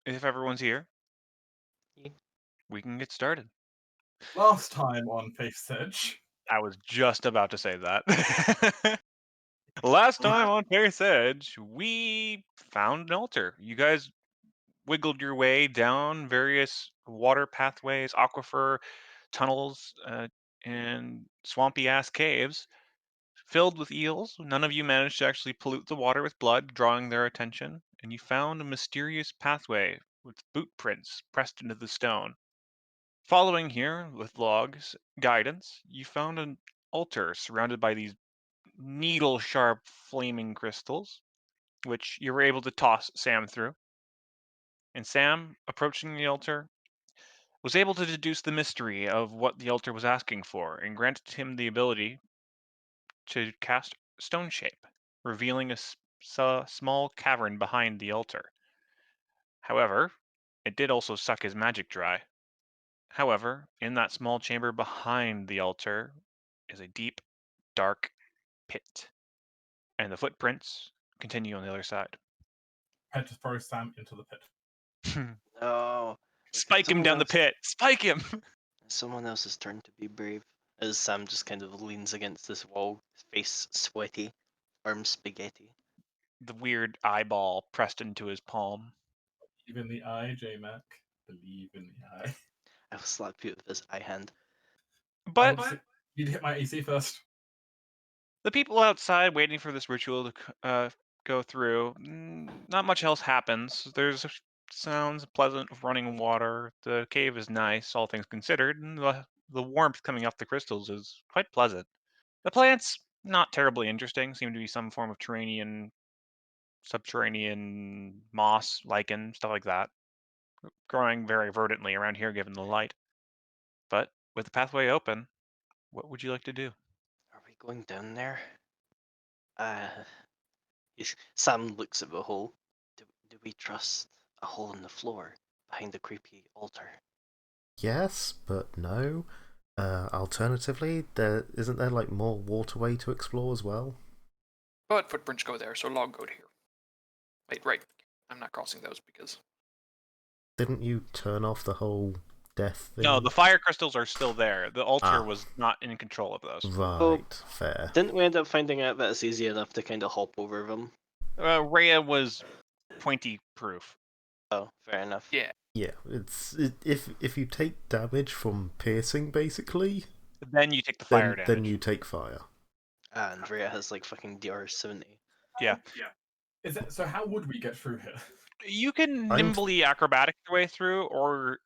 If everyone's here, Ye- we can get started. Last time on Faith's Edge, I was just about to say that. Last we time on Fair's Edge, we found an altar. You guys wiggled your way down various water pathways, aquifer tunnels, and swampy ass caves filled with eels. None of you managed to actually pollute the water with blood, drawing their attention, and you found a mysterious pathway with boot prints pressed into the stone. Following here with logs guidance, you found an altar surrounded by these needle sharp flaming crystals, which you were able to toss Sam through. And Sam, approaching the altar, was able to deduce the mystery of what the altar was asking for and granted him the ability to cast Stone Shape, revealing a small cavern behind the altar. However, it did also suck his magic dry. However, in that small chamber behind the altar is a deep, dark pit, and the footprints continue on the other side. had to throw Sam into the pit. No. Spike him down the pit! Spike him! Someone else's turn to be brave. As Sam just kind of leans against this wall, his face sweaty, arms spaghetti. The weird eyeball pressed into his palm. Believe in the eye, J-Mac. Believe in the eye. I will slap you with his eye hand. But You'd hit my AC first. the people outside waiting for this ritual to go through, not much else happens. There's sounds pleasant of running water. The cave is nice, all things considered, and the warmth coming off the crystals is quite pleasant. The plants, not terribly interesting, seem to be some form of subterranean moss, lichen, stuff like that, growing very verdantly around here given the light. But with the pathway open, what would you like to do? Are we going down there? Uh, Sam looks at the hole. Do we trust a hole in the floor behind the creepy altar? Yes, but no. Alternatively, there isn't there like more waterway to explore as well? But footprints go there, so log go to here. Wait, right. I'm not crossing those because Didn't you turn off the whole death thing? No, the fire crystals are still there. The altar Ah. was not in control of those. Right, fair. Didn't we end up finding out that it's easy enough to kind of hop over them? Rhea was pointy proof. Oh, fair enough. yeah. Yeah, if you take damage from piercing, basically, Then you take the fire damage. then you take fire. And Rhea has like fucking DR70. Yeah. So how would we get through here? You can nimbly acrobatic your way through, or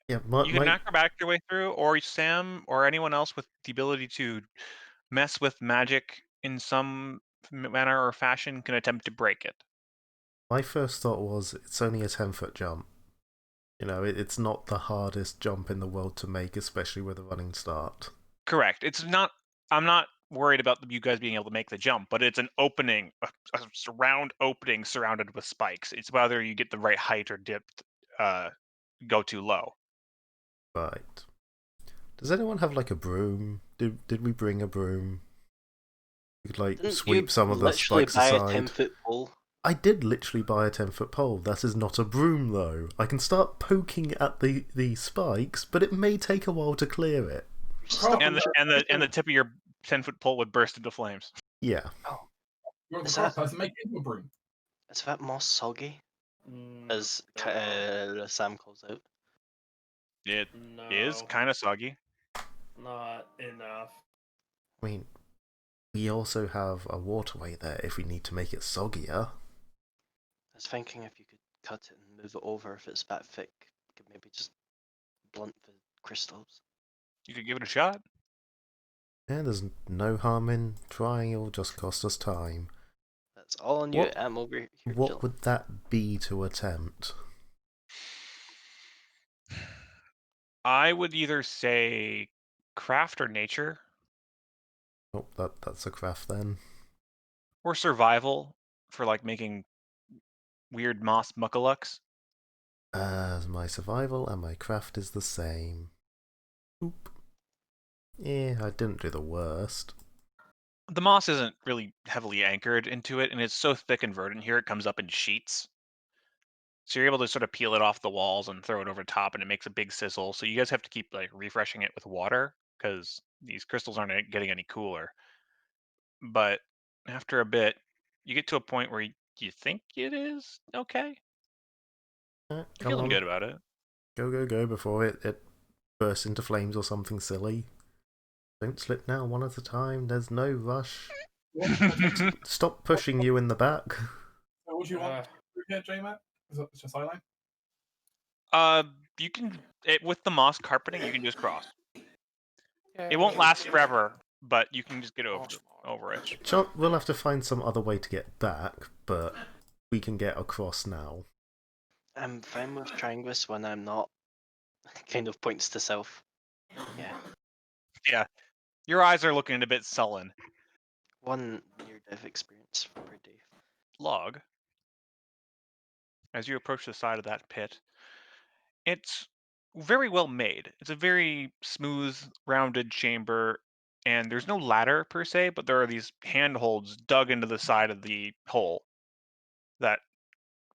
Yeah, you can acrobatic your way through, or Sam or anyone else with the ability to mess with magic in some manner or fashion can attempt to break it. my first thought was it's only a 10-foot jump. You know, it's not the hardest jump in the world to make, especially with a running start. Correct. It's not. I'm not worried about you guys being able to make the jump, but it's an opening, a round opening surrounded with spikes. It's whether you get the right height or go too low. Right. Does anyone have like a broom? Did we bring a broom? We could like Didn't sweep you some of the literally spikes buy a aside. 10-foot pole? I did literally buy a 10-foot pole. That is not a broom though. I can start poking at the spikes, but it may take a while to clear it. And the tip of your 10-foot pole would burst into flames. Yeah. Oh. You're the craft person, make it into a broom. Is that moss soggy? As Sam calls out. It is kind of soggy. Not enough. I mean, we also have a waterway there if we need to make it soggier. I was thinking if you could cut it and move it over if it's that thick, you could maybe just blunt the crystals. You could give it a shot. Yeah, there's no harm in trying. It'll just cost us time. That's all on you. I'm over here. What would that be to attempt? I would either say craft or nature. Oh, that's a craft then. Or survival for like making weird moss muckalucks. My survival and my craft is the same. Oop. Yeah, I didn't do the worst. The moss isn't really heavily anchored into it, and it's so thick and verdant here it comes up in sheets. So you're able to sort of peel it off the walls and throw it over top, and it makes a big sizzle. So you guys have to keep like refreshing it with water because these crystals aren't getting any cooler. But after a bit, you get to a point where you think it is okay. You're Come feeling on, good about it. go before it bursts into flames or something silly. Don't slip now, one at a time. There's no rush. Stop pushing you in the back. So what do you want to do here, J-Mac? Is it just eyeline? You can with the moss carpeting, you can just cross. Yeah, It won't last forever, but you can just get over it. We'll have to find some other way to get back, but we can get across now. I'm fine with trying this when I'm not. Kind of points to south. Yeah. Yeah, your eyes are looking a bit sullen. One near-death experience per day. Log, as you approach the side of that pit, it's very well made. It's a very smooth, rounded chamber, and there's no ladder per se, but there are these handholds dug into the side of the hole that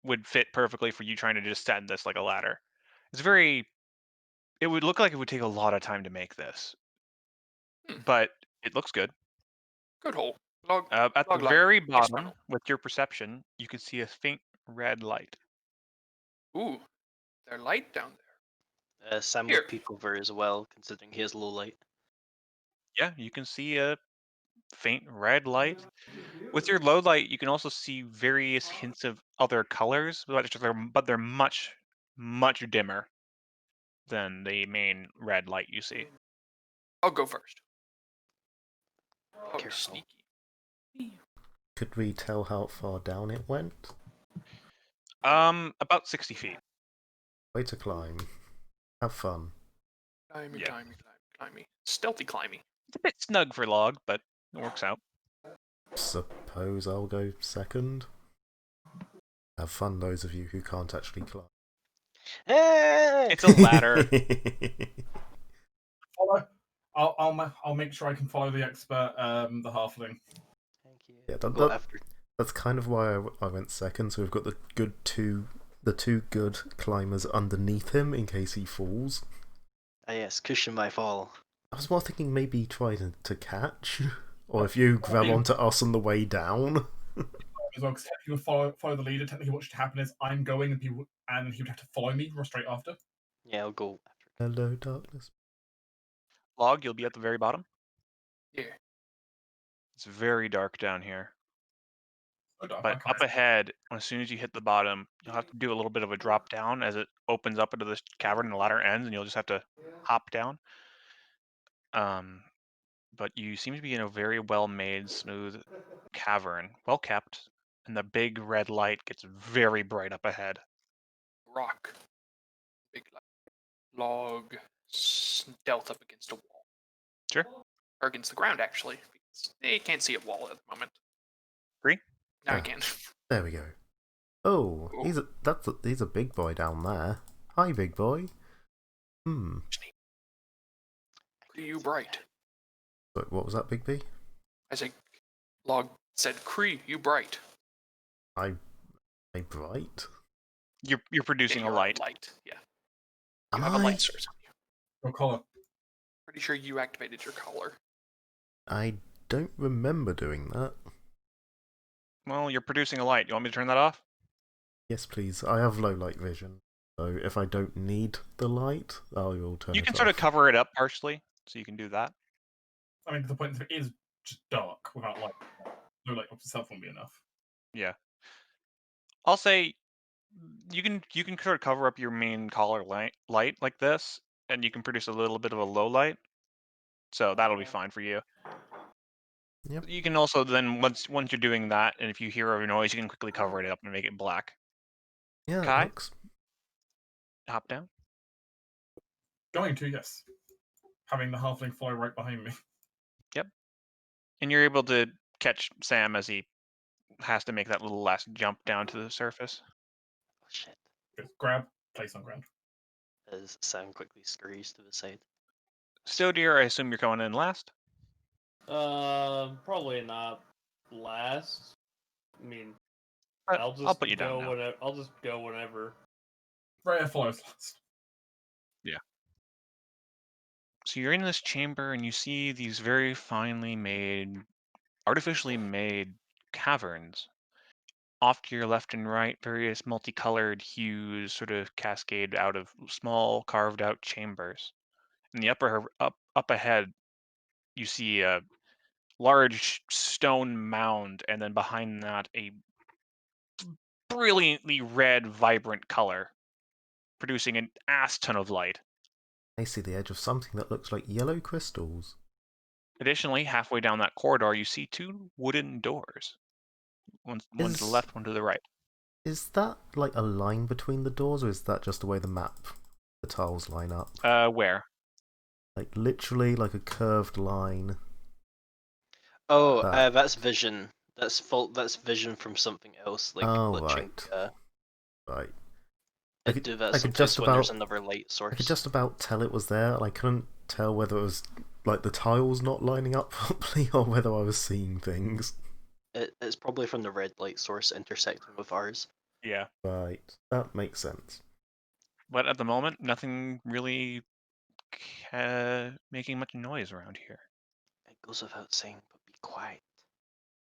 would fit perfectly for you trying to descend this like a ladder. It's very. It would look like it would take a lot of time to make this, but it looks good. Good hole. Log. At the Log light. very Nice bottom, tunnel. with your perception, you can see a faint red light. Ooh, there's light down there. Sam Here. will peek over as well, considering he has low light. Yeah, you can see a faint red light. With your low light, you can also see various hints of other colors, but they're much, much dimmer than the main red light you see. I'll go first. Oh, Careful. sneaky. Could we tell how far down it went? About 60 feet. Way to climb. Have fun. Climby, Yeah. climby. Stealthy climby. It's a bit snug for Log, but it works out. Suppose I'll go second. Have fun, those of you who can't actually climb. It's a ladder. Follow. I'll make sure I can follow the expert, the halfling. Thank you. Yeah, Go after. that's kind of why I went second. So we've got the two good climbers underneath him in case he falls. Ah yes, cushion my fall. I was more thinking maybe try to catch, or if you grab onto us on the way down. As well, because he would follow the leader. Technically, what should happen is I'm going, and he would have to follow me straight after. Yeah, I'll go after. Hello, darkness. Log, you'll be at the very bottom. Yeah. It's very dark down here. So dark, I But can't up ahead, as soon as you hit the bottom, you'll have to do a little bit of a drop down as it opens up into this cavern and the ladder ends, and you'll just have to hop down. But you seem to be in a very well-made, smooth cavern, well kept, and the big red light gets very bright up ahead. Rock. Big light. Log. Stealth up against a wall. Sure. Or against the ground, actually. Because they can't see a wall at the moment. Agree? Now I Oh. can. There we go. Oh, Cool. he's a big boy down there. Hi, big boy. You bright. But what was that, Big B? I say, Log said, Cree, you bright. I bright. You're producing Yeah, a you're light. Yeah. Am You have a I? light source on you. Your collar. Pretty sure you activated your collar. I don't remember doing that. Well, you're producing a light. You want me to turn that off? Yes, please. I have low light vision, so if I don't need the light, I will turn it off. You can sort of cover it up partially, so you can do that. I mean, the point is, it is just dark without light. No light up itself won't be enough. Yeah. I'll say you can sort of cover up your main collar light like this, and you can produce a little bit of a low light. So that'll be fine for you. Yep. You can also then once you're doing that, and if you hear a noise, you can quickly cover it up and make it black. Yeah, that Kai? works. Hop down. Going to, yes. Having the halfling follow right behind me. And you're able to catch Sam as he has to make that little last jump down to the surface. Oh shit. Just grab, place on ground. As Sam quickly scurries to the side. Still, dear, I assume you're going in last. Probably not last. I mean, But I'll just I'll put you go down now. whenever. I'll just go whenever. Rhea follows last. So you're in this chamber and you see these very finely made, artificially made caverns. Off to your left and right, various multicolored hues sort of cascade out of small carved out chambers. In the up ahead, you see a large stone mound, and then behind that a brilliantly red, vibrant color, producing an ass ton of light. I see the edge of something that looks like yellow crystals. Additionally, halfway down that corridor, you see two wooden doors. One to the Is left, one to the right. is that like a line between the doors, or is that just the way the tiles line up? Where? Like literally like a curved line. Oh, That. that's vision. That's vision from something else, like Oh, glitching. Right. I I could- do that I could sometimes just when there's about- another light source. I could just about tell it was there, and I couldn't tell whether it was like the tiles not lining up properly or whether I was seeing things. It's probably from the red light source intersecting with ours. Yeah. Right, that makes sense. But at the moment, nothing really making much noise around here. It goes without saying, but be quiet.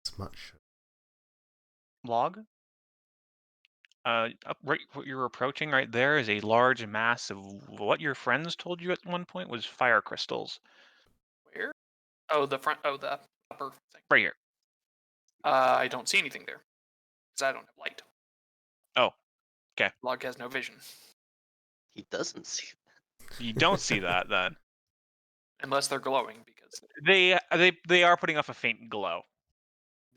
It's much. Log? Right, what you're approaching right there is a large mass of what your friends told you at one point was fire crystals. Where? Oh, the front. Oh, the upper thing. Right here. I don't see anything there because I don't have light. Oh, okay. Log has no vision He doesn't see. You don't see that then. unless they're glowing. Because They are putting off a faint glow.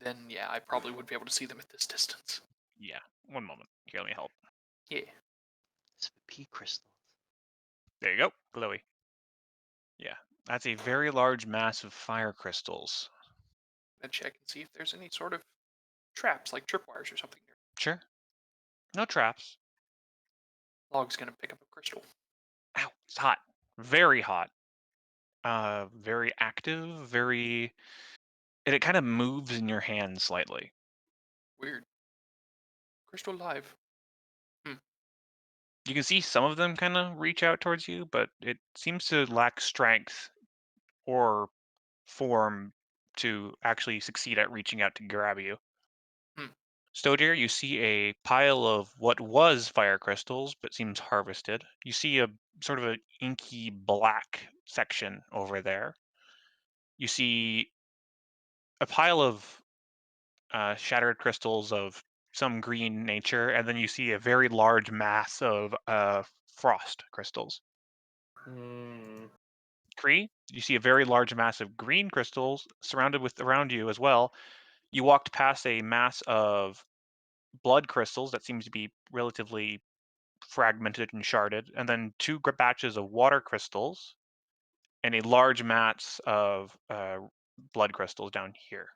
then, yeah, I probably would be able to see them at this distance. Yeah. One moment. Here, let me help. Yeah. It's pea crystals. There you go. Glowy. Yeah. That's a very large mass of fire crystals. I'll check and see if there's any sort of traps, like tripwires or something. Sure. No traps. Log's gonna pick up a crystal. Ow, it's hot. Very hot. Very active, and it kind of moves in your hand slightly. Weird. Crystal live. You can see some of them kind of reach out towards you, but it seems to lack strength or form to actually succeed at reaching out to grab you. Hmm. Stodir, you see a pile of what was fire crystals, but seems harvested. You see a sort of an inky black section over there. You see a pile of shattered crystals of some green nature, and then you see a very large mass of frost crystals. Hmm. Kree, you see a very large mass of green crystals surrounded with around you as well. You walked past a mass of blood crystals that seems to be relatively fragmented and sharded, and then two batches of water crystals, and a large mass of blood crystals down here.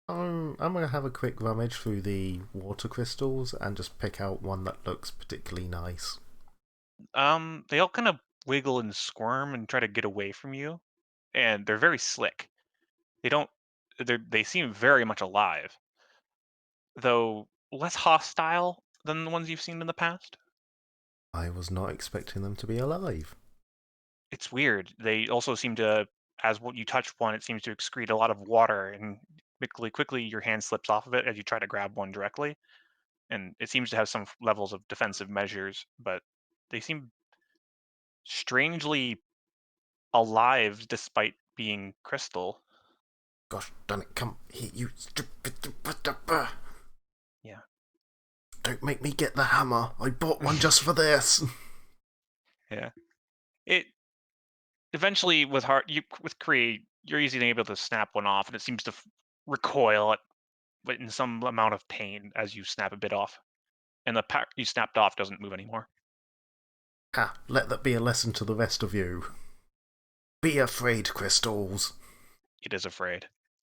I'm gonna have a quick rummage through the water crystals and just pick out one that looks particularly nice. They all kind of wiggle and squirm and try to get away from you, and they're very slick. They seem very much alive, though less hostile than the ones you've seen in the past. I was not expecting them to be alive. It's weird. They also seem to, as what you touch one, it seems to excrete a lot of water, and quickly your hand slips off of it as you try to grab one directly, and it seems to have some levels of defensive measures, but they seem strangely alive despite being crystal. Gosh darn it, come here, you stupid. Yeah. Don't make me get the hammer. I bought one just for this. Yeah. It eventually with Kree, you're easily able to snap one off, and it seems to recoil but in some amount of pain as you snap a bit off, and the part you snapped off doesn't move anymore. Ha, let that be a lesson to the rest of you. Be afraid, crystals. It is afraid.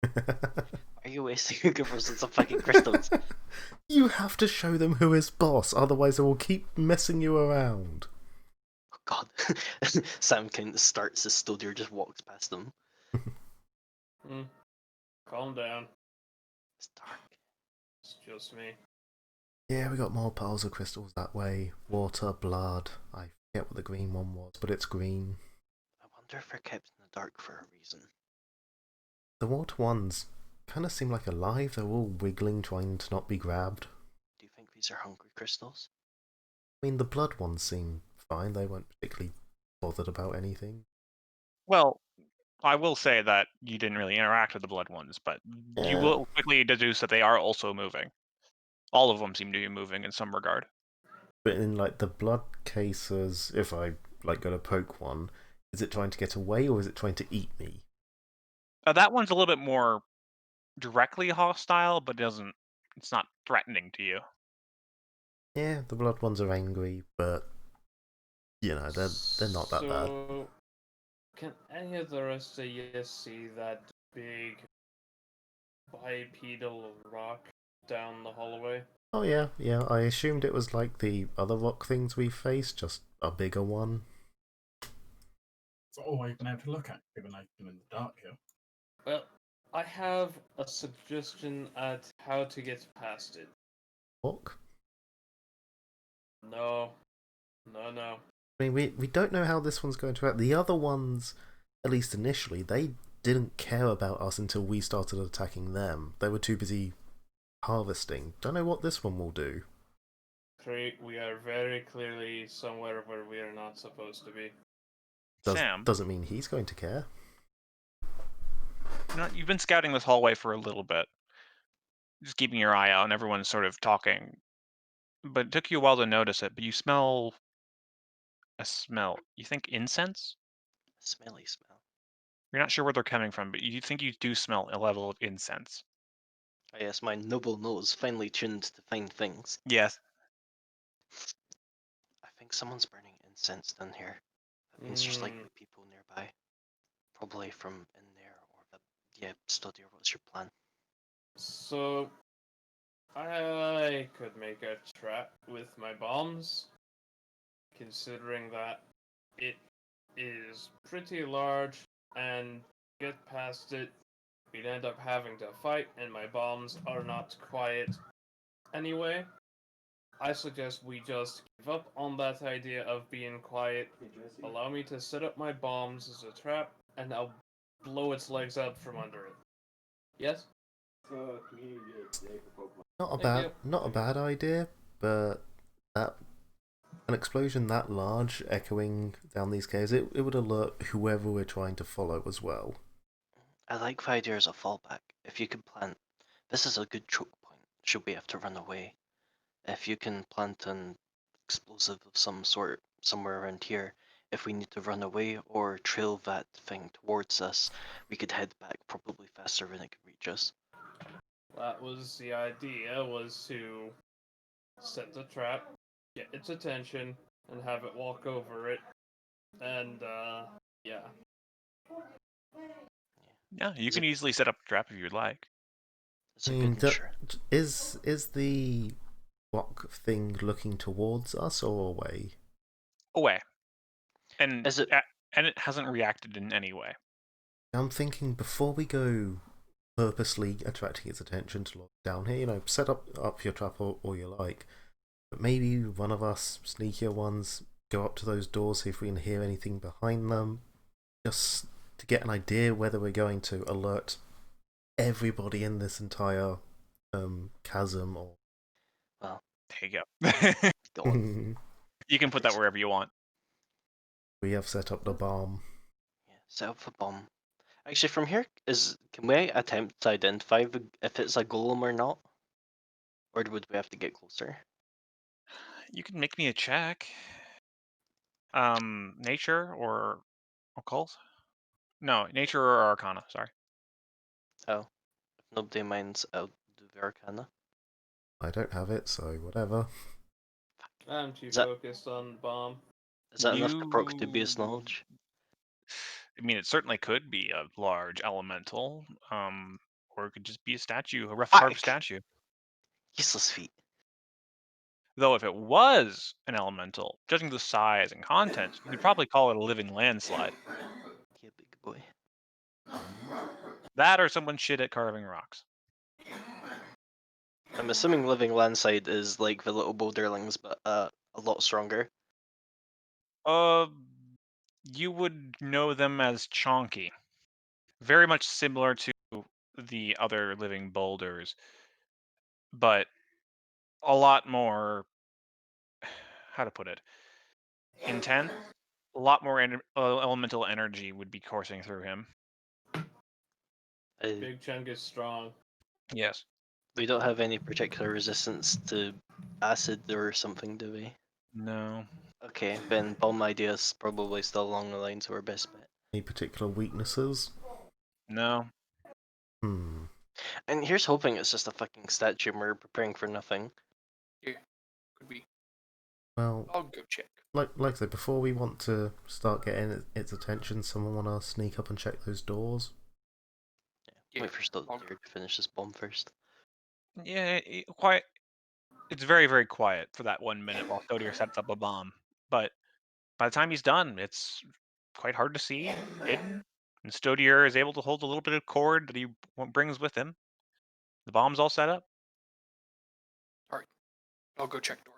Are you wasting your good for some fucking crystals? You have to show them who is boss, otherwise they will keep messing you around. Oh god. Sam kind of starts as Stodir just walks past them. Calm down. It's dark. It's just me. Yeah, we got more piles of crystals that way. Water, blood. I forget what the green one was, but it's green. I wonder if they're kept in the dark for a reason. The water ones kind of seem like alive. They're all wiggling, trying to not be grabbed. Do you think these are hungry crystals? I mean, the blood ones seem fine. They weren't particularly bothered about anything. Well, I will say that you didn't really interact with the blood ones, but you Yeah. will quickly deduce that they are also moving. All of them seem to be moving in some regard. But in like the blood cases, if I like go to poke one, is it trying to get away or is it trying to eat me? That one's a little bit more directly hostile, but it's not threatening to you. Yeah, the blood ones are angry, but you know they're not that bad. So, can any of the rest of you see that big bipedal rock down the hallway? Oh yeah, yeah. I assumed it was like the other rock things we faced, just a bigger one. It's all I've been able to look at, given I've been in the dark here. Well, I have a suggestion at how to get past it. Walk. No. I mean, we don't know how this one's going to act. The other ones, at least initially, they didn't care about us until we started attacking them. They were too busy harvesting. Don't know what this one will do. We are very clearly somewhere where we are not supposed to be. Sam, Doesn't mean he's going to care. you've been scouting this hallway for a little bit, just keeping your eye out, and everyone's sort of talking. But it took you a while to notice it. But you smell a smell. You think incense? A smelly smell. You're not sure where they're coming from, but you think you do smell a level of incense. I guess my noble nose finally tuned to find things. Yes. I think someone's burning incense down here. That means there's likely people nearby. Probably from in there or the... Yeah, Studier, what's your plan? So, I could make a trap with my bombs, considering that it is pretty large, and get past it, we'd end up having to fight, and my bombs are not quiet anyway. I suggest we just give up on that idea of being quiet. Allow me to set up my bombs as a trap, and I'll blow its legs out from under it. Yes? Not a bad idea, but that an explosion that large echoing down these caves, it would alert whoever we're trying to follow as well. I like the idea as a fallback. If you could plant... This is a good choke point, should we have to run away. If you can plant an explosive of some sort somewhere around here, if we need to run away or trail that thing towards us, we could head back probably faster than it could reach us. That was the idea, was to set the trap, get its attention, and have it walk over it. And, yeah. Yeah, you can easily set up a trap if you'd like. It's a good insurance. Is the rock thing looking towards us or away? Away. And Is it... and it hasn't reacted in any way. I'm thinking before we go purposely attracting its attention to look down here, you know, set up your trap or you like, but maybe one of us sneakier ones go up to those doors, see if we can hear anything behind them, just to get an idea whether we're going to alert everybody in this entire chasm or... Well, there you go. go on. You can put that wherever you want. We have set up the bomb. Yeah, set up a bomb. Actually, from here, can we attempt to identify if it's a golem or not? Or would we have to get closer? You can make me a check. Nature or occult? No, nature or arcana, sorry. Oh. If nobody minds, I'll do the arcana. I don't have it, so whatever. I'm too Is that- focused on the bomb. Is that enough to proc to be his knowledge? I mean, it certainly could be a large elemental, or it could just be a statue, a rough carved statue. Useless feat. Though if it was an elemental, judging the size and content, you could probably call it a living landslide. Yeah, big boy. That or someone shit at carving rocks. I'm assuming living landside is like the little boulderlings, but a lot stronger. Uh, you would know them as chonky. Very much similar to the other living boulders, but a lot more, how to put it, intense. A lot more elemental energy would be coursing through him. Big Chunk is strong. Yes. We don't have any particular resistance to acid or something, do we? No. Okay, then bomb idea is probably still along the lines of our best bet. Any particular weaknesses? No. Hmm. And here's hoping it's just a fucking statue and we're preparing for nothing. Yeah, could be. Well, I'll go check. like I said, before we want to start getting its attention, someone want to sneak up and check those doors? Yeah, Wait for I'll Stiltdir to finish this bomb first. Yeah, quiet. It's very, very quiet for that 1 minute while Stodier sets up a bomb. But by the time he's done, it's quite hard to see, hidden. And Stodier is able to hold a little bit of cord that he brings with him. The bomb's all set up. I'll go check door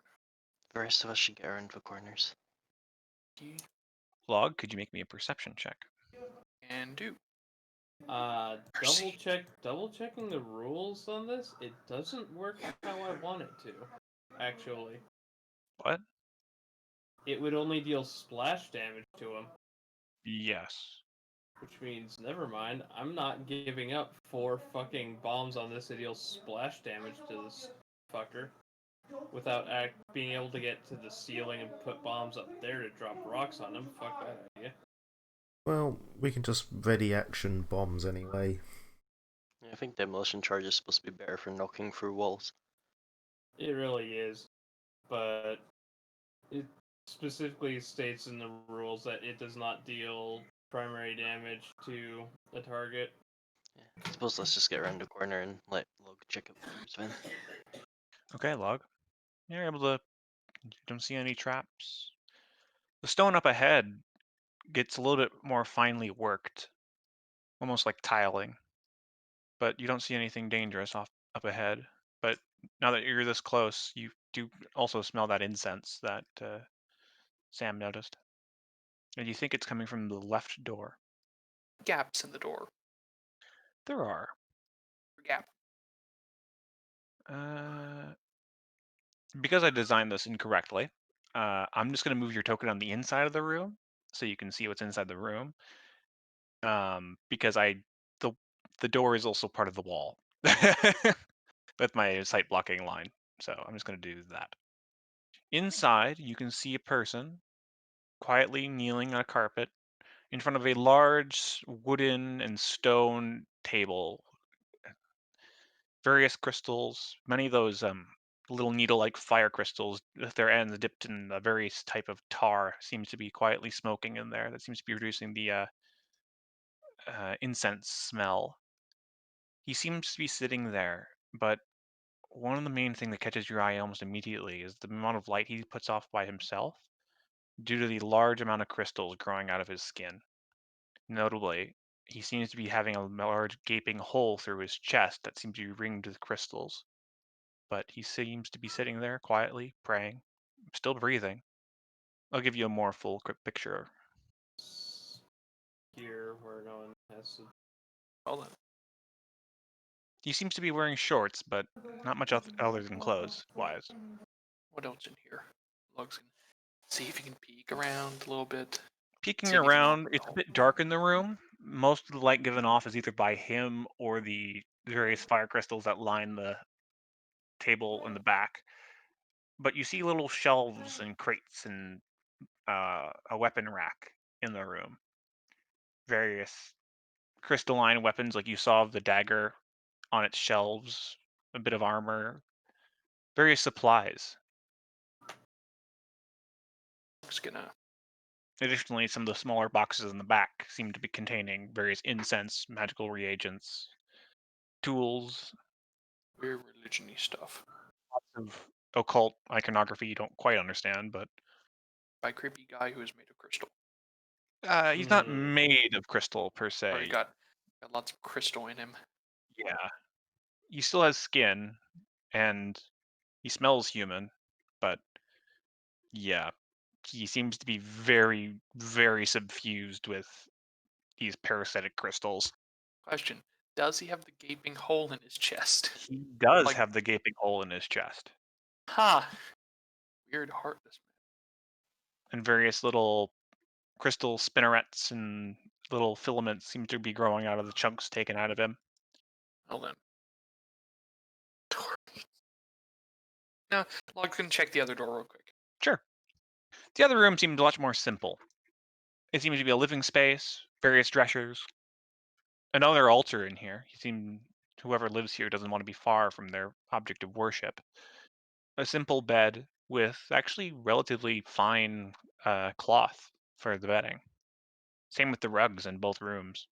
The rest of us should get around the corners. now. Log, could you make me a perception check? And do. Double Mercy. checking the rules on this. It doesn't work how I want it to. Actually, What? it would only deal splash damage to him, Yes. which means never mind. I'm not giving up 4 fucking bombs on this to deal splash damage to this fucker, without being able to get to the ceiling and put bombs up there to drop rocks on him. Fuck that idea. Well, we can just ready action bombs anyway. I think demolition charge is supposed to be better for knocking through walls. It really is, but it specifically states in the rules that it does not deal primary damage to a target. Yeah. I suppose let's just get around the corner and let Log check out the doors then. Okay, Log. You're able to. You don't see any traps. The stone up ahead gets a little bit more finely worked, almost like tiling. But you don't see anything dangerous up ahead. But now that you're this close, you do also smell that incense that Sam noticed. And you think it's coming from the left door. Gaps in the door. There are. Gap. Because I designed this incorrectly, I'm just going to move your token on the inside of the room so you can see what's inside the room. Because the door is also part of the wall with my sight blocking line. So I'm just going to do that. Inside, you can see a person quietly kneeling on a carpet in front of a large wooden and stone table. Various crystals, many of those little needle-like fire crystals with their ends dipped in a various type of tar seems to be quietly smoking in there. That seems to be reducing the incense smell. He seems to be sitting there, but one of the main things that catches your eye almost immediately is the amount of light he puts off by himself due to the large amount of crystals growing out of his skin. Notably, he seems to be having a large gaping hole through his chest that seems to be ringed with crystals. But he seems to be sitting there quietly, praying, still breathing. I'll give you a more full picture. Here, where no one has to. Well then. He seems to be wearing shorts, but not much other than clothes-wise. What else in here? Logs can see if you can peek around a little bit. Peeking See if you can around, open it's the a bit dark in the room. Most of the light given off is either by him or the various fire crystals that line the table in the back. But you see little shelves and crates and a weapon rack in the room. Various crystalline weapons, like you saw the dagger on its shelves, a bit of armor, various supplies. Just gonna Additionally, some of the smaller boxes in the back seem to be containing various incense, magical reagents, tools, weird religion-y stuff. lots of occult iconography you don't quite understand, but By a creepy guy who is made of crystal. he's not Hmm. made of crystal per Or he se. got lots of crystal in him. Yeah. He still has skin, and he smells human, but yeah, he seems to be very, very suffused with these parasitic crystals. Question: does he have the gaping hole in his chest? He does Like- have the gaping hole in his chest, Ha! Weird heart. This and various little crystal spinnerets and little filaments seem to be growing out of the chunks taken out of him. Well then. Now, Log can check the other door real quick. Sure. The other room seemed much more simple. It seemed to be a living space, various dressers, another altar in here. Whoever lives here doesn't want to be far from their object of worship. A simple bed with actually relatively fine cloth for the bedding. Same with the rugs in both rooms.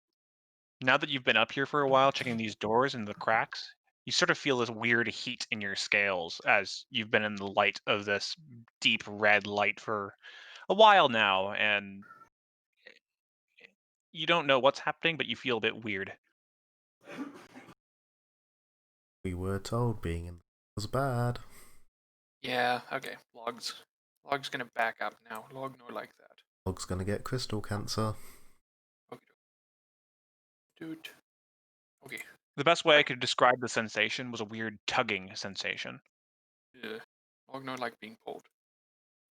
Now that you've been up here for a while, checking these doors and the cracks, you sort of feel this weird heat in your scales as you've been in the light of this deep red light for a while now, and you don't know what's happening, but you feel a bit weird. We were told being in was bad. Yeah, okay. Log's gonna back up now. Log no like that. Dog's gonna get crystal cancer. Okay. Dude. Okay. The best way I could describe the sensation was a weird tugging sensation. Yeah. Log no like being pulled.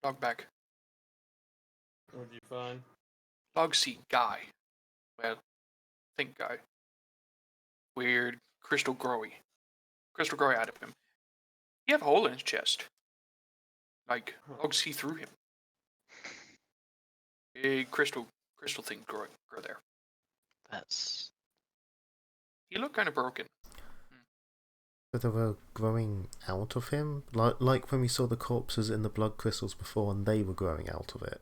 Log back. What'd you find? Log see guy. Well, think guy. Weird crystal growy. Crystal growy out of him. He have a hole in his chest. Like, Log see through him. Big crystal thing grow there. That's He looked kind of broken. But they were growing out of him, like when we saw the corpses in the blood crystals before, and they were growing out of it,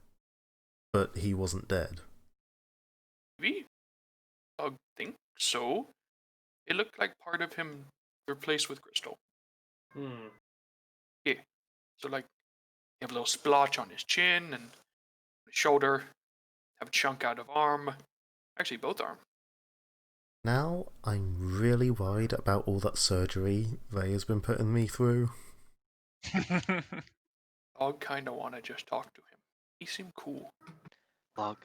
but he wasn't dead. Maybe? I think so. It looked like part of him replaced with crystal. Hmm. So like, you have a little splotch on his chin and his shoulder. Have a chunk out of arm. Actually, both arm. Now I'm really worried about all that surgery Ray has been putting me through. I kind of want to just talk to him. He seemed cool. Log.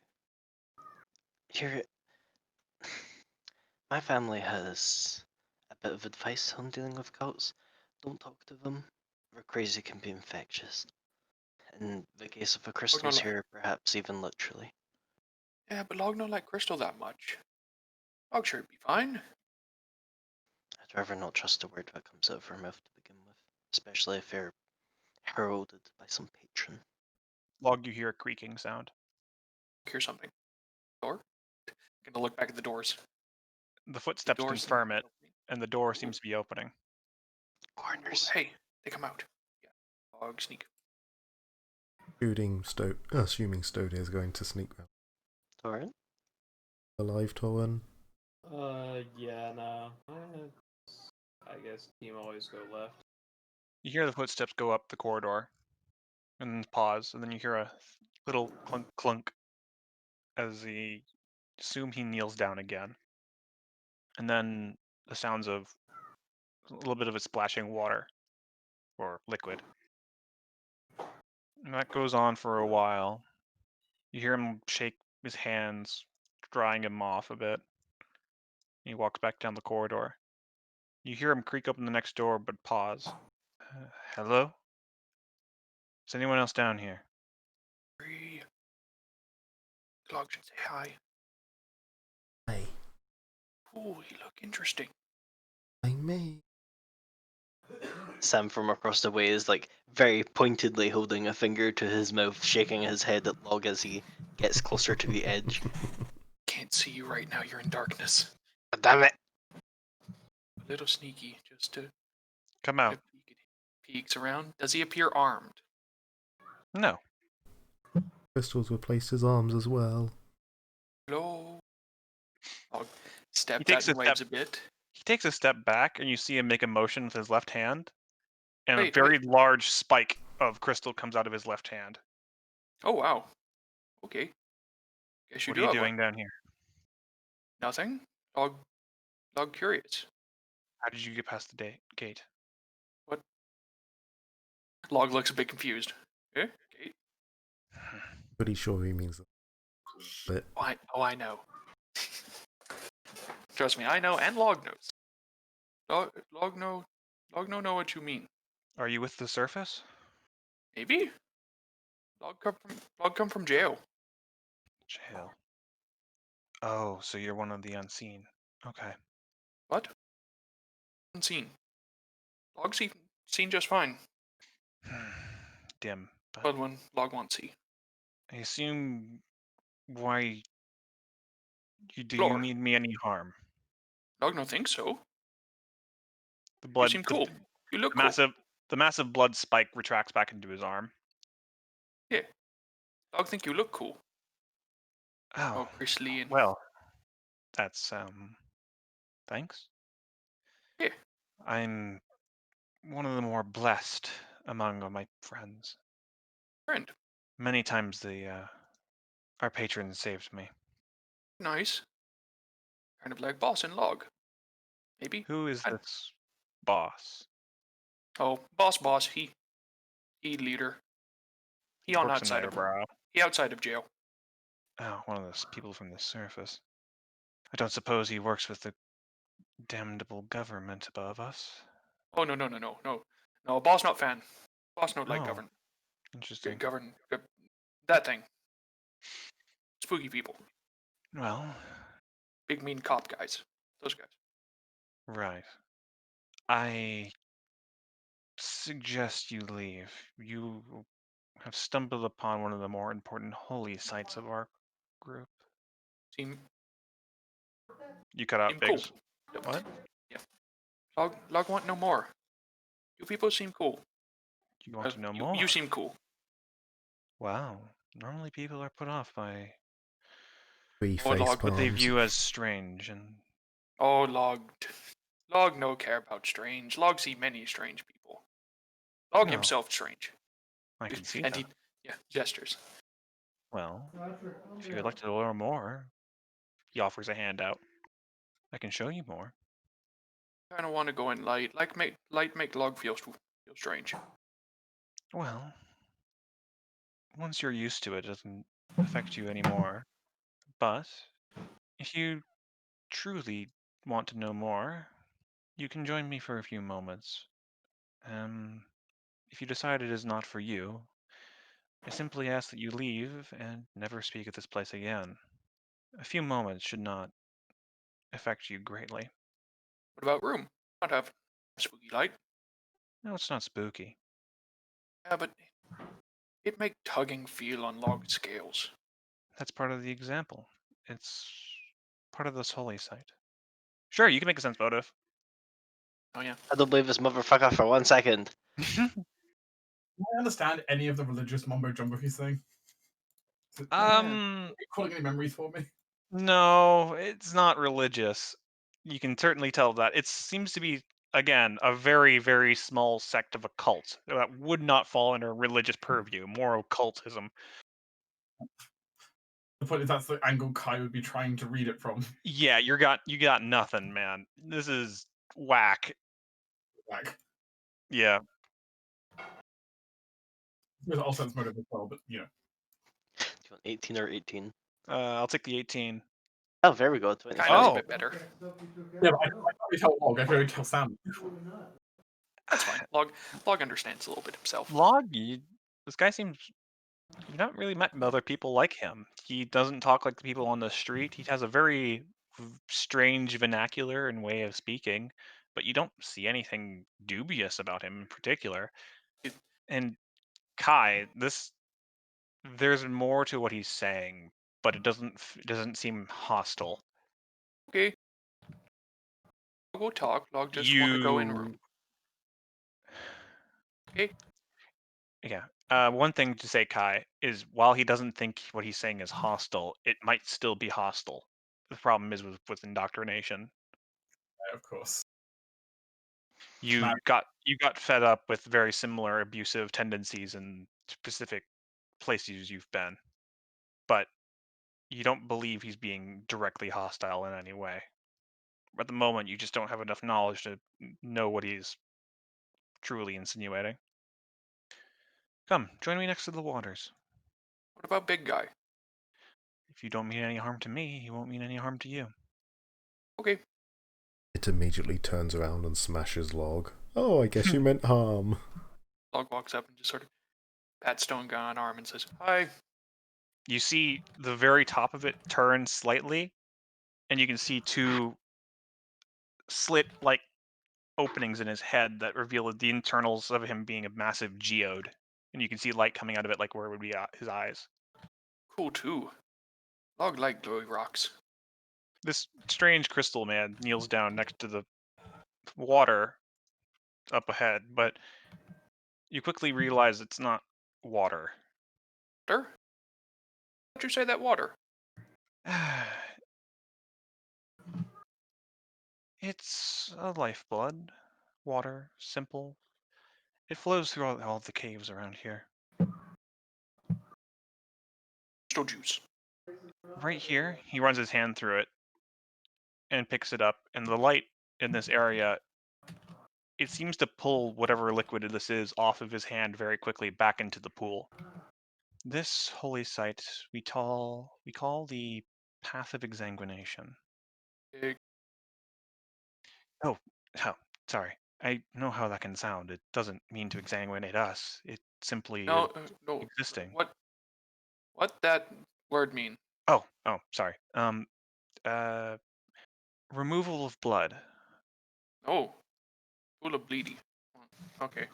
Here, my family has a bit of advice on dealing with cults. Don't talk to them. They're crazy, can be infectious. In the case of the crystals like- here, perhaps even literally. Yeah, but Log don't like crystal that much. Log sure it'd be fine. I'd rather not trust a word that comes out of her mouth to begin with, especially if they're heralded by some patron. Log, you hear a creaking sound. Hear something. Door? Gonna look back at the doors. The footsteps doors seem confirm to be it, and the door seems to be opening. opening. Corners. Hey, they come out. Yeah. Log sneak. Assuming Stode is going to sneak round. Torrent? Alive, Torin? Yeah, no. I guess team always go left. You hear the footsteps go up the corridor, and then pause, and then you hear a little clunk clunk as he assume he kneels down again. And then the sounds of a little bit of it splashing water or liquid. And that goes on for a while. You hear him shake his hands, drying him off a bit. He walks back down the corridor. You hear him creak open the next door, but pause. Hello? Is anyone else down here? Free. Log should say hi. Hey, Ooh, you look interesting. hey me. Sam from across the way is like very pointedly holding a finger to his mouth, shaking his head at Log as he gets closer to the edge. Can't see you right now. You're in darkness. Damn it! A little sneaky, just to Come out. peeks around. Does he appear armed? No. Crystals replaced his arms as well. Hello. Log steps takes out and a waves step- a bit. He takes a step back, and you see him make a motion with his left hand, and a Wait, very large spike of crystal comes out of his left hand. Oh wow. Okay. Guess you What do are you have doing one. down here? Nothing. Log curious. How did you get past the gate? Log looks a bit confused. Eh? Okay. Pretty sure he means that. I know. Trust me, I know, and Log knows. Log know what you mean. Are you with the surface? Maybe. Log come from jail. Jail. Oh, so you're one of the unseen. Okay. What? Unseen. Log seen just fine. Dim. But But when Log won't see. I assume why do you Floor. mean me any harm? Log no think so. The You blood seem cool. You look the cool. massive blood spike retracts back into his arm. Yeah. Log think you look cool. Oh, Oh, Chris Lee and well, that's thanks. Yeah. I'm one of the more blessed among my friends. friend. Many times the our patrons saved me. Nice. Kind of like boss and Log. Maybe. Who is I- this boss? Oh, boss. He leader. He on Works in outside of brow. he outside of jail. Oh, one of those people from the surface. I don't suppose he works with the damnable government above us. Oh no. No, boss not fan. Boss not like Oh, govern. interesting. Govern that thing. Spooky people. Well, Big mean cop guys. Those guys. right. I suggest you leave. You have stumbled upon one of the more important holy sites of our group. Seem You cut out cool. Biggs. What? Yeah. Log want no more. You people seem cool. You want to know more? You seem cool. Wow. Normally people are put off by Three Oh, face Log, what they palms. view as strange and Oh, Log no care about strange. Log see many strange people. Log No. himself strange. I can see and that. he gestures. Well, if you would like to learn more, he offers a hand out. I can show you more. Kinda wanna go in light. Make Log feel strange. Well, once you're used to it, it doesn't affect you anymore. But if you truly want to know more, you can join me for a few moments. If you decide it is not for you, I simply ask that you leave and never speak at this place again. A few moments should not affect you greatly. What about room? Not have spooky light. No, it's not spooky. Yeah, but it make tugging feel on Log scales. That's part of the example. It's part of this holy site. Sure, you can make a sense motive. Oh yeah. I don't believe this motherfucker for 1 second. Do I understand any of the religious mumbo jumbo he's saying? Calling any memories for me? No, it's not religious. You can certainly tell that. It seems to be, again, a very, very small sect of a cult that would not fall under religious purview, more occultism. The point is that's the angle Kai would be trying to read it from. Yeah, you got nothing, man. This is whack. Like, Yeah. there's all sense motive as well, but Do you want 18 or 18? I'll take the 18. Oh, there we go. 25. Kind of Oh. a bit better. yeah, but I can't really tell Log. I can only tell Sam. That's fine. Log understands a little bit himself. Log, this guy seems you've not really met other people like him. He doesn't talk like the people on the street. He has a very strange vernacular and way of speaking, but you don't see anything dubious about him in particular. And Kai, there's more to what he's saying, but it doesn't seem hostile. Okay. Log will talk. Log just want to go in room. Okay. Yeah. One thing to say, Kai, is while he doesn't think what he's saying is hostile, it might still be hostile. The problem is with indoctrination. Yeah, of course. You Matt. got fed up with very similar abusive tendencies in specific places you've been, but you don't believe he's being directly hostile in any way. At the moment, you just don't have enough knowledge to know what he's truly insinuating. Come, join me next to the waters. What about big guy? If you don't mean any harm to me, he won't mean any harm to you. Okay. It immediately turns around and smashes Log. Oh, I guess you meant harm. Log walks up and just sort of pats Stone Guy on arm and says, "Hi." You see the very top of it turn slightly, and you can see two slit-like openings in his head that reveal the internals of him being a massive geode. And you can see light coming out of it like where it would be his eyes. Cool too. Log like glowy rocks. This strange crystal man kneels down next to the water up ahead, but you quickly realize it's not water. Water? Why'd you say that water? It's a lifeblood. Water, simple. It flows through all the caves around here. Crystal juice. Right here, he runs his hand through it and picks it up, and the light in this area, it seems to pull whatever liquid this is off of his hand very quickly back into the pool. This holy site we call the Path of Exsanguination. Big. Oh, oh, sorry. I know how that can sound. It doesn't mean to exsanguinate us. It simply No, is no. existing. What that word mean? Oh, sorry. Uh, removal of blood. Oh, full of bleedy. Okay.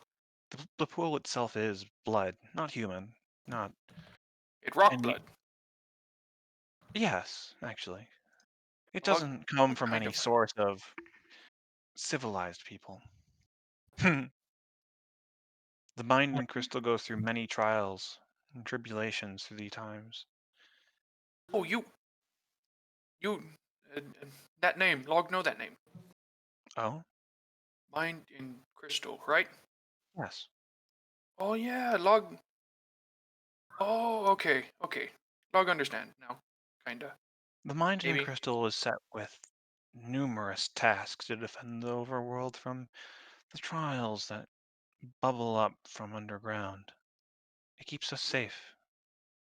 The pool itself is blood, not human, not It rock any. blood. Yes, actually, it Log, doesn't come what from kind any of? source of civilized people. The mind and crystal goes through many trials and tribulations through the times. Oh, you, that name. Log know that name. Oh, Mind in crystal, right? yes. Oh yeah, Log. Oh, okay. Log understand now, kinda, The mind in maybe. crystal is set with numerous tasks to defend the overworld from the trials that bubble up from underground. It keeps us safe,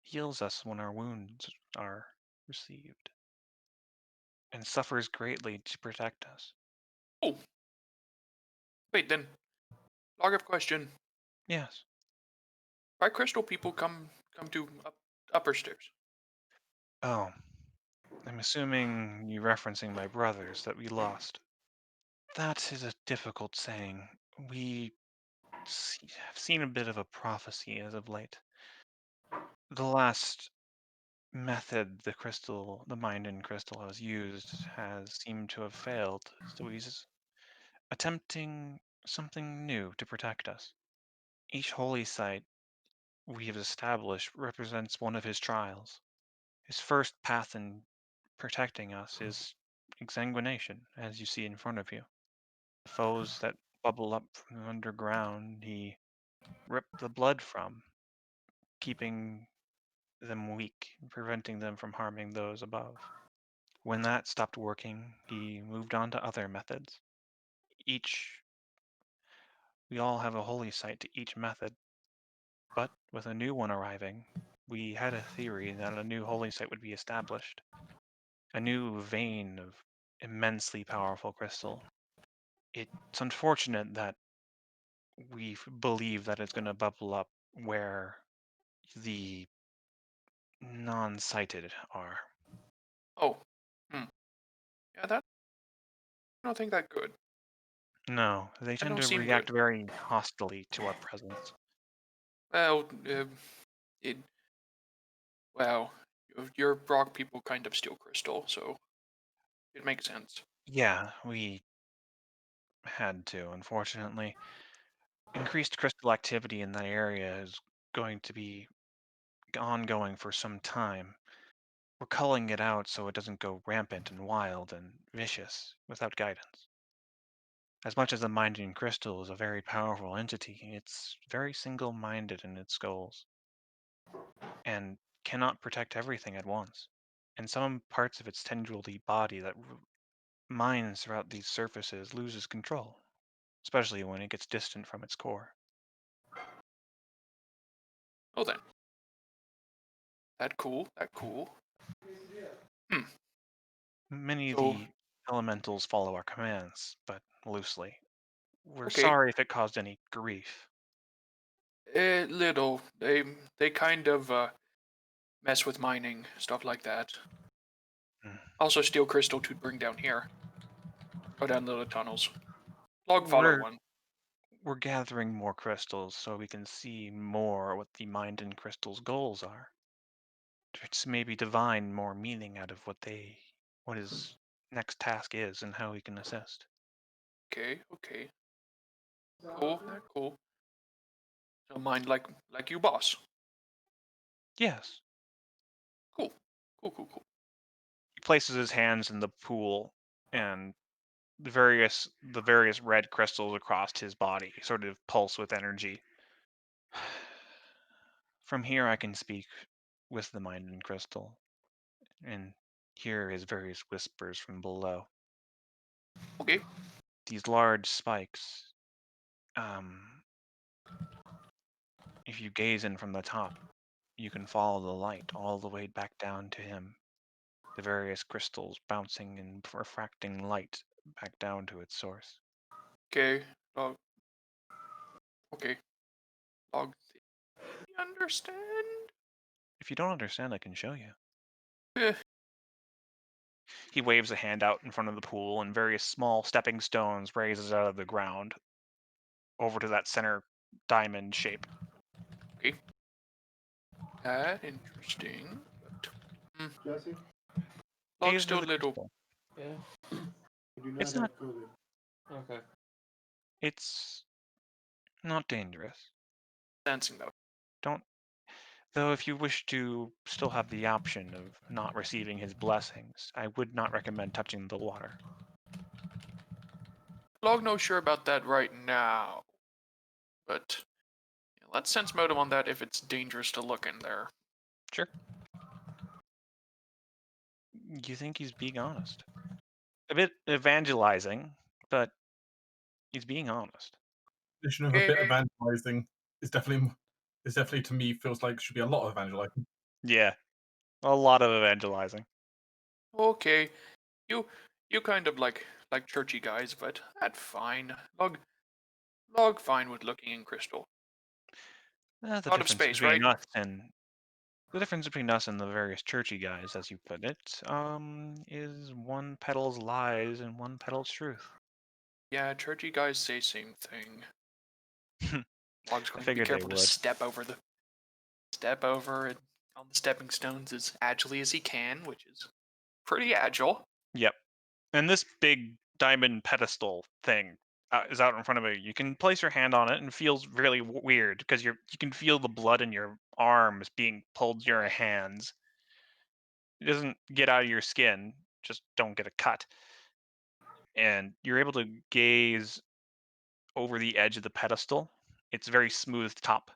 heals us when our wounds are received, and suffers greatly to protect us. Oh, wait then. Log of question. Yes. Why crystal people come to upper stairs? Oh, I'm assuming you're referencing my brothers that we lost. That is a difficult saying. We have seen a bit of a prophecy as of late. The last method the mind in crystal has used has seemed to have failed, so he's attempting something new to protect us. Each holy site we have established represents one of his trials. His first path in protecting us is exsanguination, as you see in front of you. The foes that bubble up from underground, he ripped the blood from, keeping them weak, preventing them from harming those above. When that stopped working, he moved on to other methods. Each, we all have a holy site to each method, but with a new one arriving, we had a theory that a new holy site would be established, a new vein of immensely powerful crystal. It's unfortunate that we believe that it's going to bubble up where the non-sighted are. Oh, hmm. Yeah, that. I don't think that good. No, they That tend don't to seem react good. very hostilely to our presence. Well, it. Well, your rock people kind of steal crystal, so it makes sense. Yeah, we had to, unfortunately. Increased crystal activity in that area is going to be ongoing for some time. We're culling it out so it doesn't go rampant and wild and vicious without guidance. As much as the Minding Crystal is a very powerful entity, it's very single minded in its goals and cannot protect everything at once. And some parts of its tendrily body that mines throughout these surfaces loses control, especially when it gets distant from its core. Oh then. That cool. That cool. Many of So the elementals follow our commands, but loosely. We're okay. sorry if it caused any grief. Little. They kind of mess with mining, stuff like that. Mm. Also steal crystal to bring down here. Go down the tunnels. Log follow We're one. we're gathering more crystals so we can see more what the mind and crystal's goals are. To maybe divine more meaning out of what his next task is and how he can assist. Okay, okay. Cool, that cool. So mind like you, boss. Yes. Cool. Cool, cool, cool. He places his hands in the pool and the various red crystals across his body sort of pulse with energy. From here I can speak with the mind and crystal and hear his various whispers from below. Okay. These large spikes, um, if you gaze in from the top, you can follow the light all the way back down to him. The various crystals bouncing and refracting light back down to its source. Okay. Log. Okay. Log. You understand? If you don't understand, I can show you. Eh. He waves a hand out in front of the pool, and various small stepping stones raises out of the ground over to that center diamond shape. Okay. That interesting. But Jesse? Log's Gaze into still a the little. crystal. Yeah. We do not It's have not. COVID. Okay. It's not dangerous. Dancing though. Don't. Though, if you wish to still have the option of not receiving his blessings, I would not recommend touching the water. Log no sure about that right now. But yeah, let's sense motive on that if it's dangerous to look in there. Sure. You think he's being honest? A bit evangelizing, but he's being honest. Definition of a bit Okay. evangelizing is definitely to me feels like should be a lot of evangelizing. Yeah, a lot of evangelizing. Okay. You you kind of like churchy guys, but that's fine. Log fine with looking in crystal. The Out of difference space, between right? us and the difference between us and the various churchy guys, as you put it, is one peddles lies and one peddles truth. Yeah, churchy guys say same thing. Log's I going to be figured they careful to would. step over it on the stepping stones as agilely as he can, which is pretty agile. Yep. And this big diamond pedestal thing is out in front of you. You can place your hand on it and it feels really weird because you can feel the blood in your arms being pulled to your hands. It doesn't get out of your skin, just don't get a cut. And you're able to gaze over the edge of the pedestal. It's very smooth top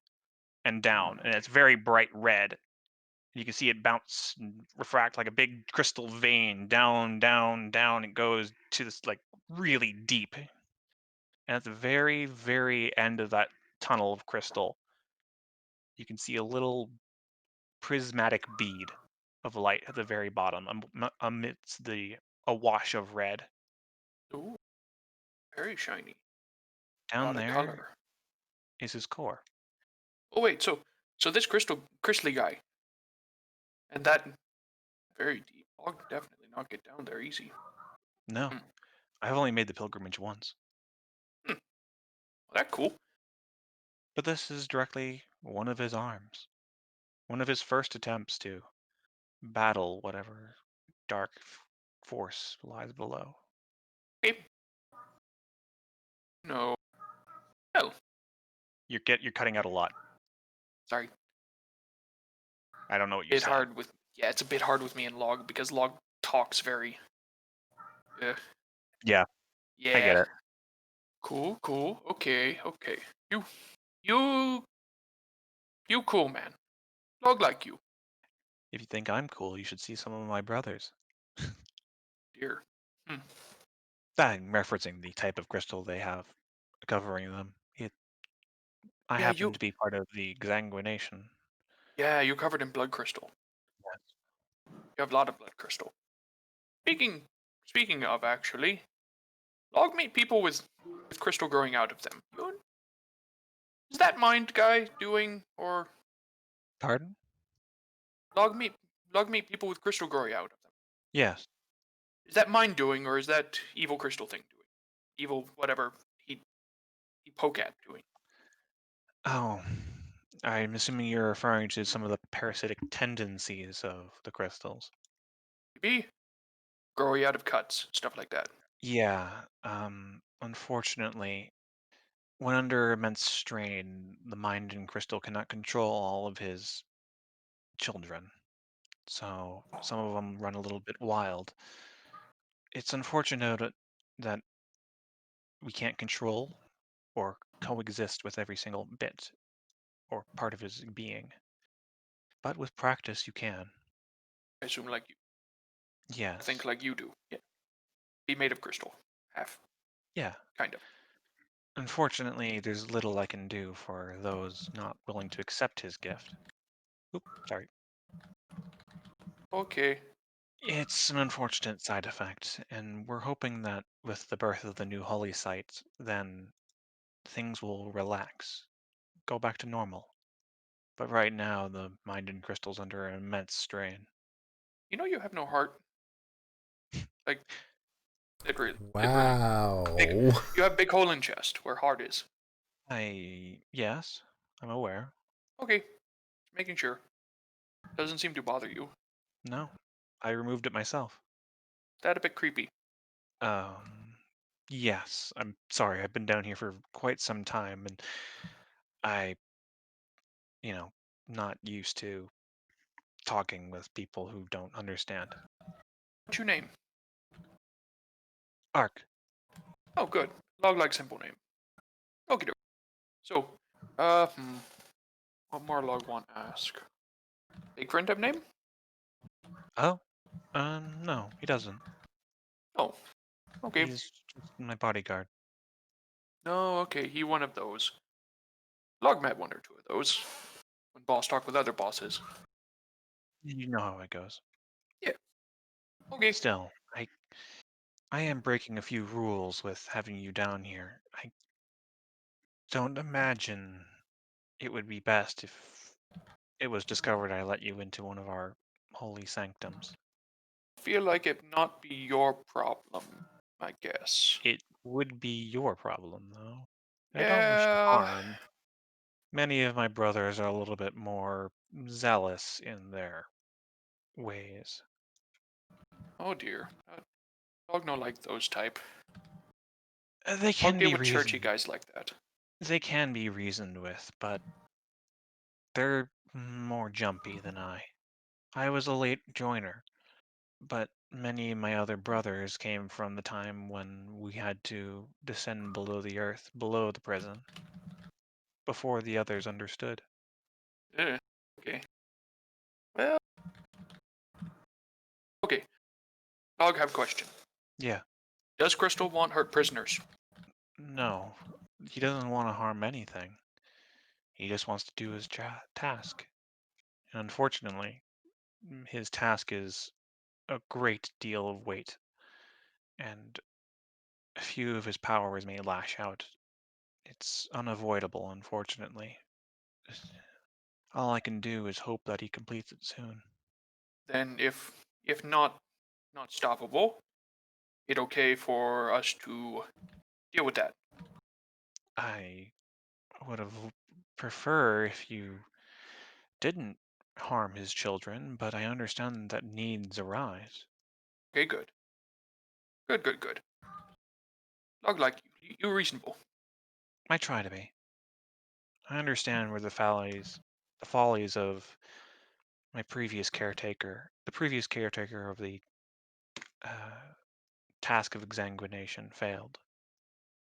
and down, and it's very bright red. You can see it bounce and refract like a big crystal vein down, down, down. It goes to this like really deep. And at the very, very end of that tunnel of crystal, you can see a little prismatic bead of light at the very bottom amidst a wash of red. Ooh, very shiny. A Down lot of there color. is his core. Oh wait, so this crystally guy, and that very deep. Log definitely not get down there easy. No, Hmm. I've only made the pilgrimage once. Well, that cool. But this is directly one of his arms. One of his first attempts to battle whatever dark force lies below. Okay. No. Oh, You're cutting out a lot. sorry. I don't know what you Bit said. hard with yeah, it's a bit hard with me and Log because Log talks very. Yeah, I get Yeah. it. Cool, cool. Okay, okay. You, you, you cool, man. Log like you, If you think I'm cool, you should see some of my brothers. dear. Hmm. I'm referencing the type of crystal they have covering them. I Yeah, happen to be part of the Xangua Nation. Yeah, you're covered in blood crystal. Yes. You have a lot of blood crystal. Speaking of, actually, log meet people with crystal growing out of them. Is that mind guy doing, or Pardon? log meet people with crystal growing out of them? Yes. Is that mind doing, or is that evil crystal thing doing? Evil whatever he poke at doing. Oh, I'm assuming you're referring to some of the parasitic tendencies of the crystals. Maybe growing out of cuts, stuff like that. Yeah, unfortunately, when under immense strain, the mind in crystal cannot control all of his children. So some of them run a little bit wild. It's unfortunate that we can't control or coexist with every single bit or part of his being. But with practice, you can. I assume like you. I think Yes. like you do. Yeah. Be made of crystal. Half. Yeah. Kind of. Unfortunately, there's little I can do for those not willing to accept his gift. Oop, sorry. Okay. It's an unfortunate side effect, and we're hoping that with the birth of the new holy site, then things will relax, go back to normal. But right now, the mind and crystal's under an immense strain. You know you have no heart. Like literally. Wow. Big, you have big hole in chest where heart is. Yes, I'm aware. Okay. Just making sure. Doesn't seem to bother you. No, I removed it myself. That a bit creepy. Um, yes, I'm sorry. I've been down here for quite some time, and I, you know, not used to talking with people who don't understand. What's your name? Ark, Oh, good. Log like simple name. Okay. So, what more log want to ask? Big friend type name? oh, no, he doesn't. Oh, okay. He's just my bodyguard. No, okay. He one of those. Log met one or two of those when boss talk with other bosses. You know how it goes. Yeah. Okay. Still, I am breaking a few rules with having you down here. I don't imagine it would be best if it was discovered I let you into one of our holy sanctums. Feel like it not be your problem, I guess. It would be your problem, though. I don't wish you Yeah. harm. Many of my brothers are a little bit more zealous in their ways. Oh dear. Dog no like those type. They Dog can deal be with churchy reasoned. guys like that. They can be reasoned with, but they're more jumpy than I. I was a late joiner, but many of my other brothers came from the time when we had to descend below the earth, below the prison, before the others understood. Okay. Well. Okay. Dog have question. Yeah, Does Crystal want hurt prisoners? no, he doesn't want to harm anything. He just wants to do his task. And unfortunately, his task is a great deal of weight, and a few of his powers may lash out. It's unavoidable, unfortunately. All I can do is hope that he completes it soon. Then if not stoppable, it okay for us to deal with that. I would have prefer if you didn't harm his children, but I understand that needs arise. Okay, good. Good. Dog like you. You reasonable. I try to be. I understand where the follies of my previous caretaker, the previous caretaker of the uh, task of exsanguination failed.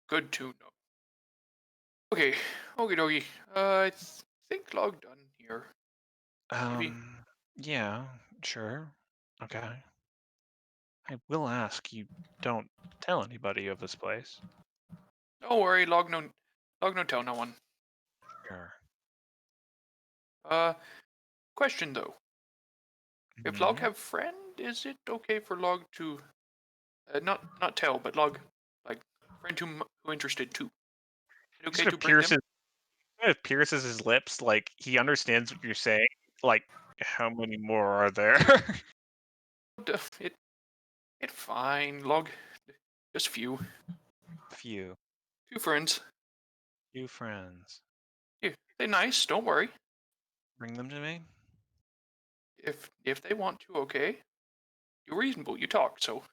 Good to know. Okay, okie dokie. Think log done here. Maybe. Yeah, sure. Okay. I will ask you don't tell anybody of this place. Don't worry, log no tell no one. Sure. Uh, Question though. If Log Mhm. have friend, is it okay for Log to not tell, but Log like friend who interested too? Is it okay to bring them? It pierces his lips, like he understands what you're saying. Like, how many more are there? It fine, Log. Just few Few friends. friends. Yeah, they nice. Don't worry. Bring them to me. If they want to, okay. You're reasonable. You talk, so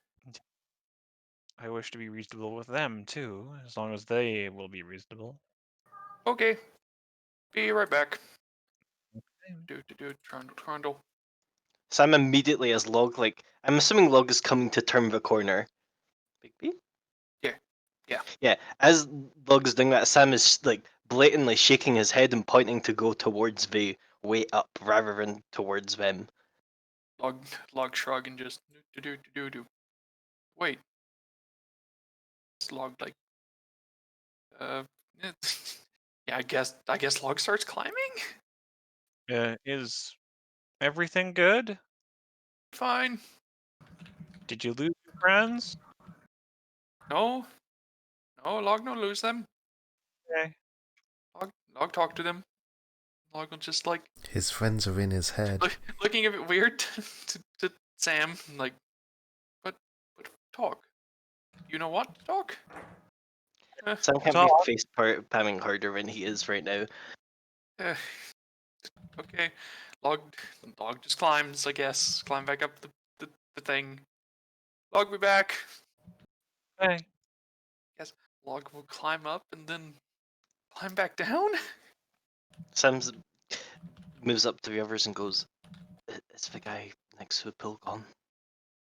I wish to be reasonable with them too, as long as they will be reasonable. okay. Be right back. Trundle. Sam immediately as Log, like, I'm assuming Log is coming to turn the corner. Bigby? Yeah. Yeah, as Log is doing that, Sam is, like, blatantly shaking his head and pointing to go towards the way up rather than towards them. Log shrug and just do. Wait. It's Log like yeah, I guess Log starts climbing? Is everything good? Fine. Did you lose your friends? No. No, Log no lose them. Okay. Log talk to them. Log will just like His friends are in his head. looking a bit weird to Sam, like but talk. You know what? Talk. Sam can't be Talk. face palming harder than he is right now. Okay. Log just climbs, I guess. Climb back up the thing. Log be back. Okay. Log will climb up and then climb back down? Sam moves up to the others and goes, "It's the guy next to the pill gone.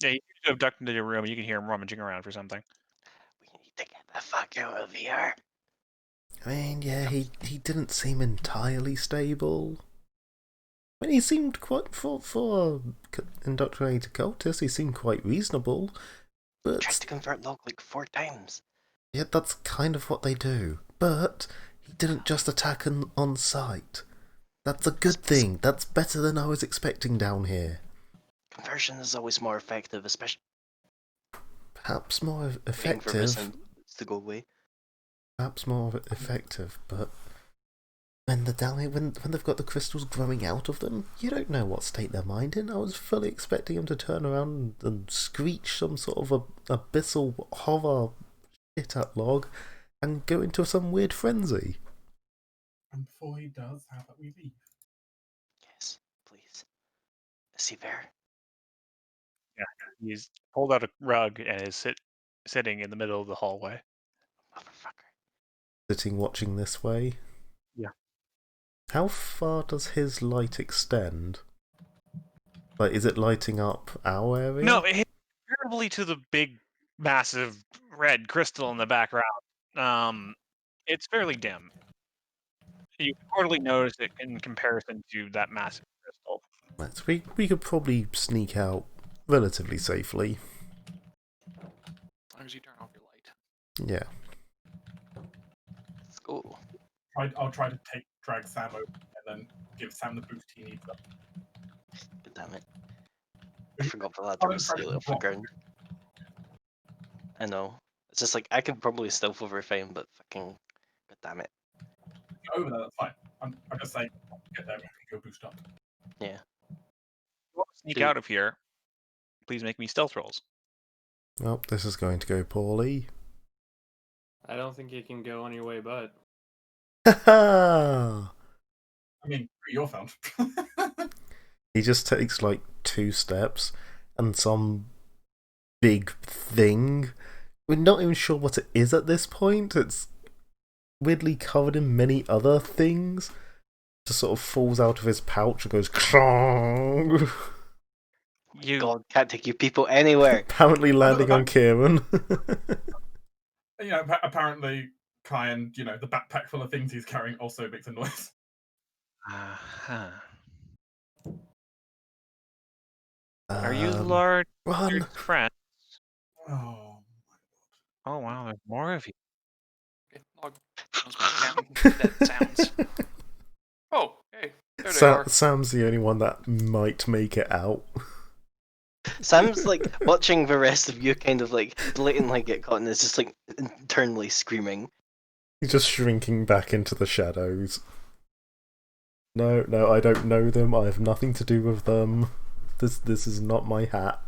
Yeah, you need to abduct into your room. You can hear him rummaging around for something. We need to get the fuck out of here." I mean, yeah, he didn't seem entirely stable. I mean, he seemed quite for indoctrinated cultist. He seemed quite reasonable, Tried but to convert Log like 4 times. yeah, that's kind of what they do. But he didn't just attack on sight. That's a good thing. That's better than I was expecting down here. Conversion is always more effective, especially Perhaps more waiting for effective. resistance to go away. Perhaps more effective, but when they're down here, when they've got the crystals growing out of them, you don't know what state their mind in. I was fully expecting him to turn around and screech some sort of abyssal horror shit at Log and go into some weird frenzy. And before he does, how about we leave? Yes, please. Is he there? He's pulled out a rug and is sitting in the middle of the hallway. Motherfucker. Sitting watching this way. Yeah. How far does his light extend? Like, is it lighting up our area? No, it hit terribly to the big, massive red crystal in the background. It's fairly dim. You can hardly notice it in comparison to that massive crystal. Right, so we could probably sneak out relatively safely. As long as you turn off your light. Yeah. Let's go. I'll try to drag Sam over and then give Sam the boost he needs up. God damn it. I forgot the Oh, ladder was it's still off the ground. I know. It's just like, I could probably stealth over fine, but fucking, god damn it. Over there, that's fine. I'm just saying, get there and go boost up. Yeah. If you want to sneak Dude. out of here, please make me stealth rolls. Well, this is going to go poorly. I don't think you can go any way but. Ha I mean, you're found. He just takes like 2 steps and some big thing. We're not even sure what it is at this point. It's weirdly covered in many other things. Just sort of falls out of his pouch and goes clong. You God, can't take you people anywhere. Apparently landing on Kieran. You know, apparently, Kyan, you know, the backpack full of things he's carrying also makes a noise. Uh-huh. Are you the large Run! friend? Oh, Oh wow, there's more of you. Okay, Log goes back down. That sounds. Oh, hey. There they are. Sam's the only one that might make it out. Sam's like watching the rest of you kind of like blatantly get caught and is just like internally screaming. He's just shrinking back into the shadows. No, I don't know them. I have nothing to do with them. This is not my hat.